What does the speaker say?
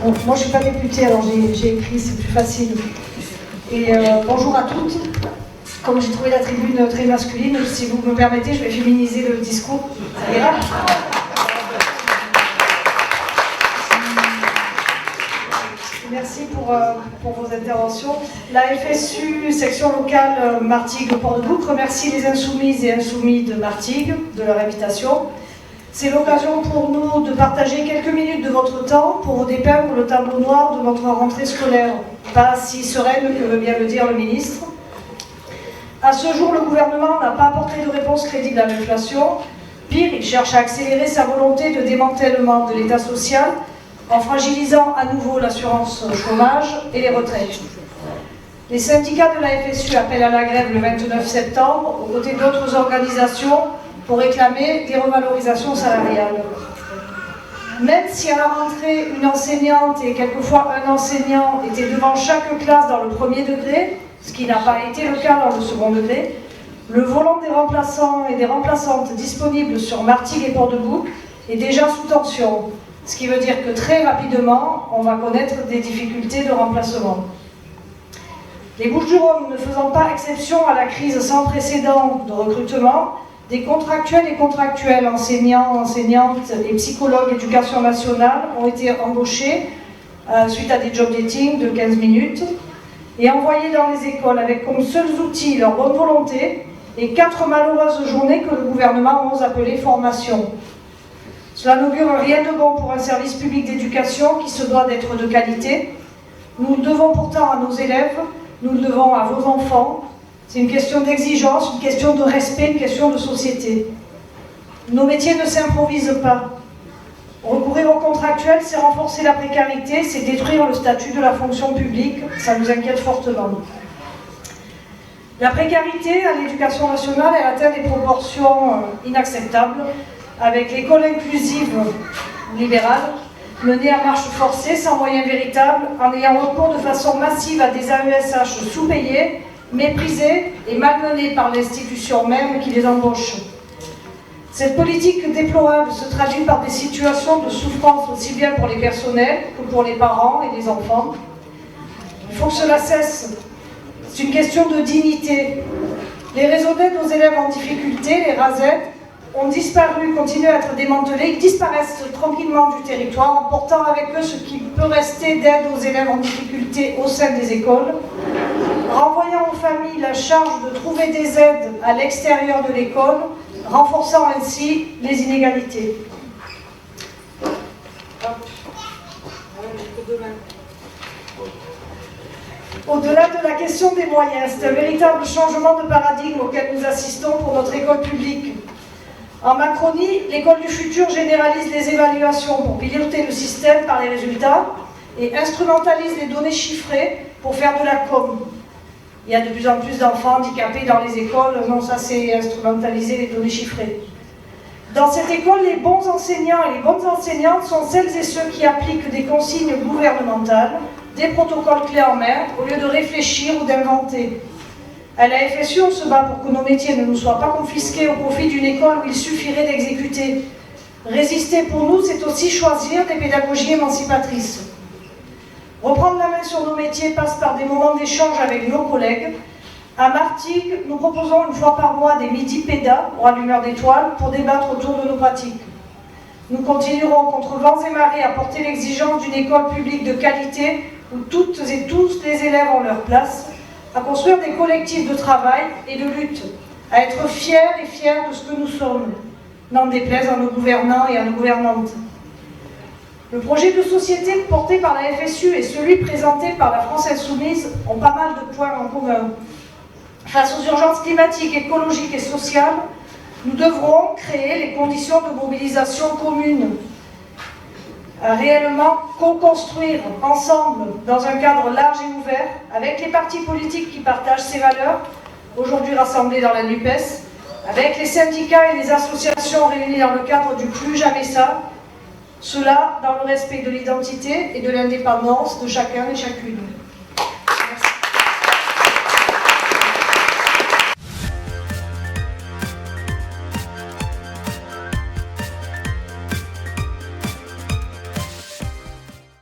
Bon, moi je ne suis pas députée, alors j'ai écrit, c'est plus facile. Et bonjour à toutes. Comme j'ai trouvé la tribune très masculine, si vous me permettez, je vais féminiser le discours. Ça ira ? Merci pour vos interventions. La FSU, section locale Martigues-Port-de-Bouc, remercie les insoumises et insoumis de Martigues de leur invitation. C'est l'occasion pour nous de partager quelques minutes de votre temps pour vous dépeindre le tableau noir de notre rentrée scolaire, pas si sereine que veut bien le dire le ministre. À ce jour, le gouvernement n'a pas apporté de réponse crédible à l'inflation. Pire, il cherche à accélérer sa volonté de démantèlement de l'État social en fragilisant à nouveau l'assurance chômage et les retraites. Les syndicats de la FSU appellent à la grève le 29 septembre, aux côtés d'autres organisations, pour réclamer des revalorisations salariales. Même si à la rentrée, une enseignante et quelquefois un enseignant étaient devant chaque classe dans le premier degré, ce qui n'a pas été le cas dans le second degré, le volant des remplaçants et des remplaçantes disponibles sur Martigues et Port-de-Bouc est déjà sous tension, ce qui veut dire que très rapidement, on va connaître des difficultés de remplacement. Les Bouches-du-Rhône ne faisant pas exception à la crise sans précédent de recrutement, des contractuels et contractuels, enseignants, enseignantes et psychologues éducation nationale ont été embauchés suite à des job dating de 15 minutes et envoyés dans les écoles avec comme seuls outils leur bonne volonté et 4 malheureuses journées que le gouvernement ose appeler formation. Cela n'augure rien de bon pour un service public d'éducation qui se doit d'être de qualité. Nous le devons pourtant à nos élèves, nous le devons à vos enfants. C'est une question d'exigence, une question de respect, une question de société. Nos métiers ne s'improvisent pas. Recourir aux contractuels, c'est renforcer la précarité, c'est détruire le statut de la fonction publique, ça nous inquiète fortement. La précarité à l'éducation nationale, elle atteint des proportions inacceptables, avec l'école inclusive libérale, menée à marche forcée, sans moyens véritables, en ayant recours de façon massive à des AESH sous-payés, méprisés et malmenés par l'institution même qui les embauche. Cette politique déplorable se traduit par des situations de souffrance aussi bien pour les personnels que pour les parents et les enfants. Il faut que cela cesse. C'est une question de dignité. Les réseaux d'aide aux élèves en difficulté, les RASED, ont disparu, continuent à être démantelés, ils disparaissent tranquillement du territoire en portant avec eux ce qui peut rester d'aide aux élèves en difficulté au sein des écoles, renvoyant aux familles la charge de trouver des aides à l'extérieur de l'école, renforçant ainsi les inégalités. Au-delà de la question des moyens, c'est un véritable changement de paradigme auquel nous assistons pour notre école publique. En Macronie, l'école du futur généralise les évaluations pour piloter le système par les résultats et instrumentalise les données chiffrées pour faire de la com. Il y a de plus en plus d'enfants handicapés dans les écoles, non, ça c'est instrumentaliser les données chiffrées. Dans cette école, les bons enseignants et les bonnes enseignantes sont celles et ceux qui appliquent des consignes gouvernementales, des protocoles clés en main, au lieu de réfléchir ou d'inventer. À la FSU, on se bat pour que nos métiers ne nous soient pas confisqués au profit d'une école où il suffirait d'exécuter. Résister pour nous, c'est aussi choisir des pédagogies émancipatrices. Reprendre la main sur nos métiers passe par des moments d'échange avec nos collègues. À Martigues, nous proposons une fois par mois des midis pédas pour allumeurs d'étoiles pour débattre autour de nos pratiques. Nous continuerons contre vents et marées à porter l'exigence d'une école publique de qualité où toutes et tous les élèves ont leur place, à construire des collectifs de travail et de lutte, à être fiers et fiers de ce que nous sommes, n'en déplaise à nos gouvernants et à nos gouvernantes. Le projet de société porté par la FSU et celui présenté par la France Insoumise ont pas mal de points en commun. Face aux urgences climatiques, écologiques et sociales, nous devrons créer les conditions de mobilisation commune, réellement co-construire ensemble dans un cadre large et ouvert avec les partis politiques qui partagent ces valeurs, aujourd'hui rassemblés dans la NUPES, avec les syndicats et les associations réunies dans le cadre du Plus Jamais Ça, cela dans le respect de l'identité et de l'indépendance de chacun et chacune.